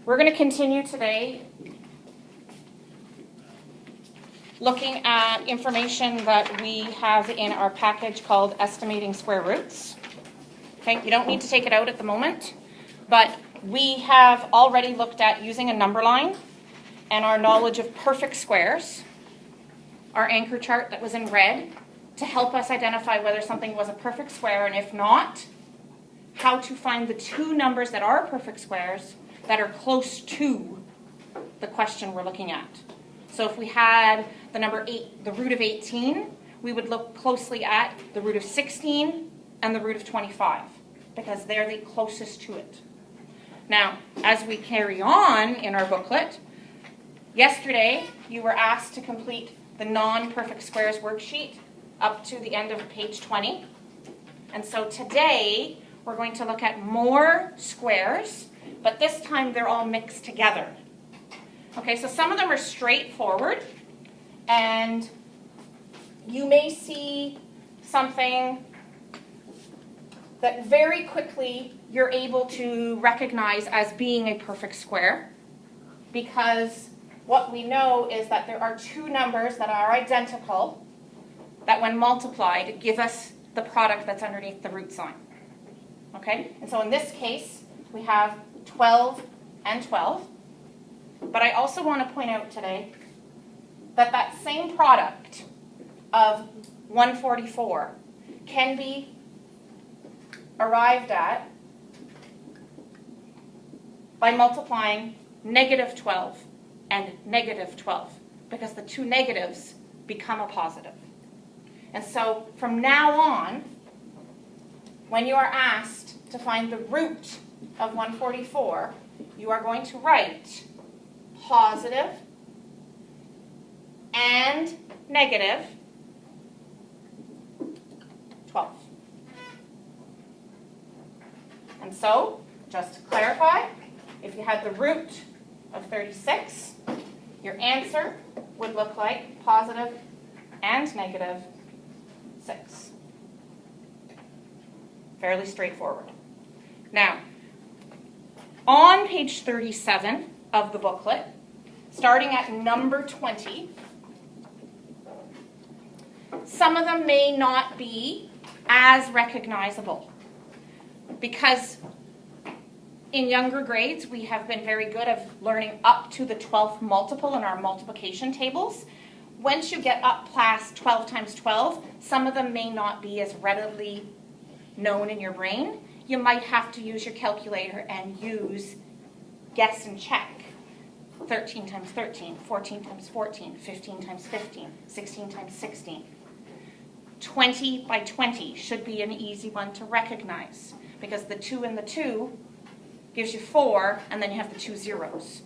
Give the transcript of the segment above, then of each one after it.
We're going to continue today looking at information that we have in our package called Estimating Square Roots. Okay, you don't need to take it out at the moment, but we have already looked at using a number line and our knowledge of perfect squares, our anchor chart that was in red, to help us identify whether something was a perfect square, and if not, how to find the two numbers that are perfect squares that are close to the question we're looking at. So if we had the number 8, the root of 18, we would look closely at the root of 16 and the root of 25, because they're the closest to it. Now, as we carry on in our booklet, yesterday you were asked to complete the non-perfect squares worksheet up to the end of page 20. And so today we're going to look at more squares, but this time they're all mixed together. Okay, so some of them are straightforward, and you may see something that very quickly you're able to recognize as being a perfect square, because what we know is that there are two numbers that are identical that when multiplied give us the product that's underneath the root sign. Okay, and so in this case we have 12 and 12. But I also want to point out today that that same product of 144 can be arrived at by multiplying negative 12 and negative 12, because the two negatives become a positive. And so from now on, when you are asked to find the root of 144, you are going to write positive and negative 12. And so, just to clarify, if you had the root of 36, your answer would look like positive and negative 6. Fairly straightforward. Now, on page 37 of the booklet, starting at number 20, some of them may not be as recognizable, because in younger grades we have been very good at learning up to the 12th multiple in our multiplication tables. Once you get up past 12 times 12, some of them may not be as readily known in your brain. You might have to use your calculator and use guess and check. 13 times 13, 14 times 14, 15 times 15, 16 times 16. 20 by 20 should be an easy one to recognize, because the 2 and the 2 gives you 4, and then you have the 2 zeros.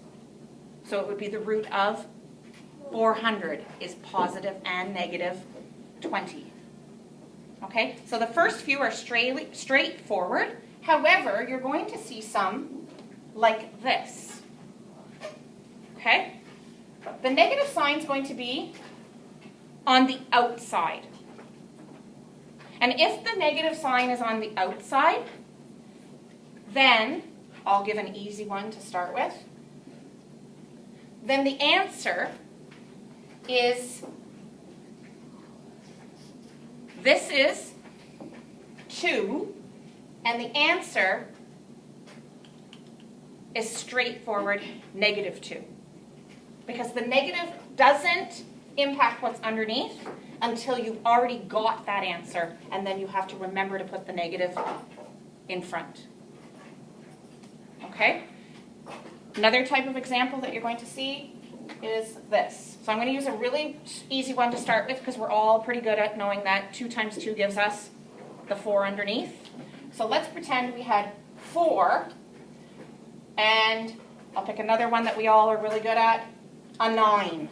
So it would be the root of 400 is positive and negative 20. Okay, so the first few are straightforward. However, you're going to see some like this. Okay, the negative sign is going to be on the outside. And if the negative sign is on the outside, then I'll give an easy one to start with. Then the answer is, this is 2, and the answer is straightforward negative 2. Because the negative doesn't impact what's underneath until you've already got that answer, and then you have to remember to put the negative in front. Okay? Another type of example that you're going to see is this. So I'm going to use a really easy one to start with, because we're all pretty good at knowing that 2 times 2 gives us the 4 underneath. So let's pretend we had 4, and I'll pick another one that we all are really good at, a 9.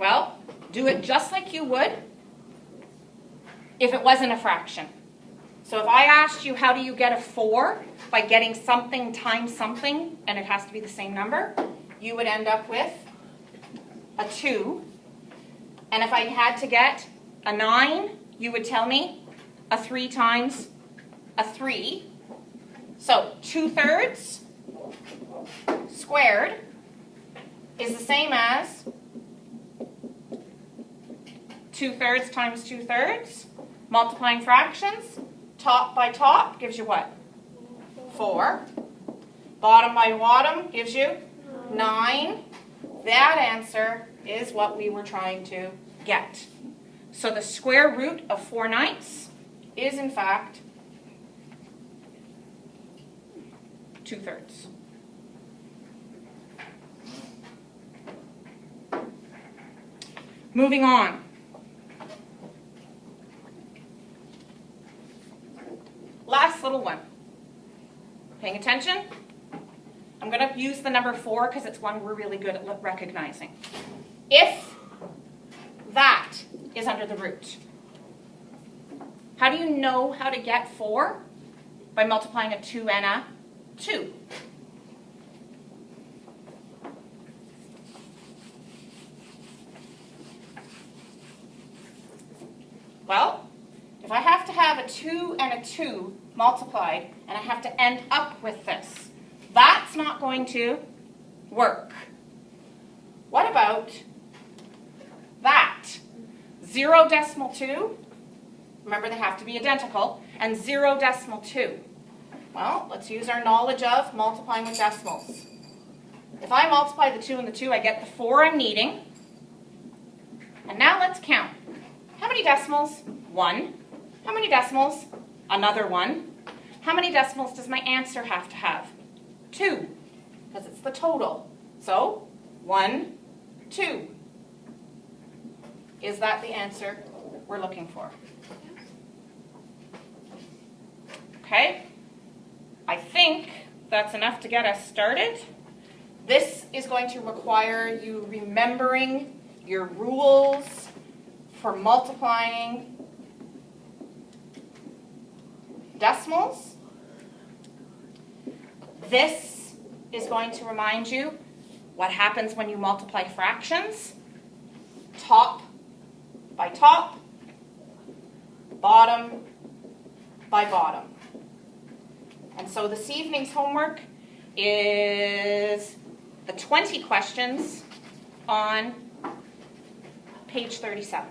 Well, do it just like you would if it wasn't a fraction. So if I asked you how do you get a 4 by getting something times something, and it has to be the same number, you would end up with a 2. And if I had to get a 9, you would tell me a 3 times a 3. So 2/3 squared is the same as 2/3 times 2/3. Multiplying fractions, top by top gives you what? 4. Bottom by bottom gives you 9. That answer is what we were trying to get. So the square root of 4/9 is in fact 2/3. Moving on. Last little one. Paying attention? I'm going to use the number 4 because it's one we're really good at recognizing. If that is under the root, how do you know how to get 4? By multiplying a 2 and a 2. Well, if I have to have a 2 and a 2 multiplied, and I have to end up with this, that's not going to work. What about that? 0.2, remember they have to be identical, and 0.2. Well, let's use our knowledge of multiplying with decimals. If I multiply the 2 and the 2, I get the 4 I'm needing. And now let's count. How many decimals? 1. How many decimals? Another 1. How many decimals does my answer have to have? 2, because it's the total. So, 1, 2. Is that the answer we're looking for? Okay, I think that's enough to get us started. This is going to require you remembering your rules for multiplying decimals. This is going to remind you what happens when you multiply fractions. Top by top, bottom by bottom. And so this evening's homework is the 20 questions on page 37.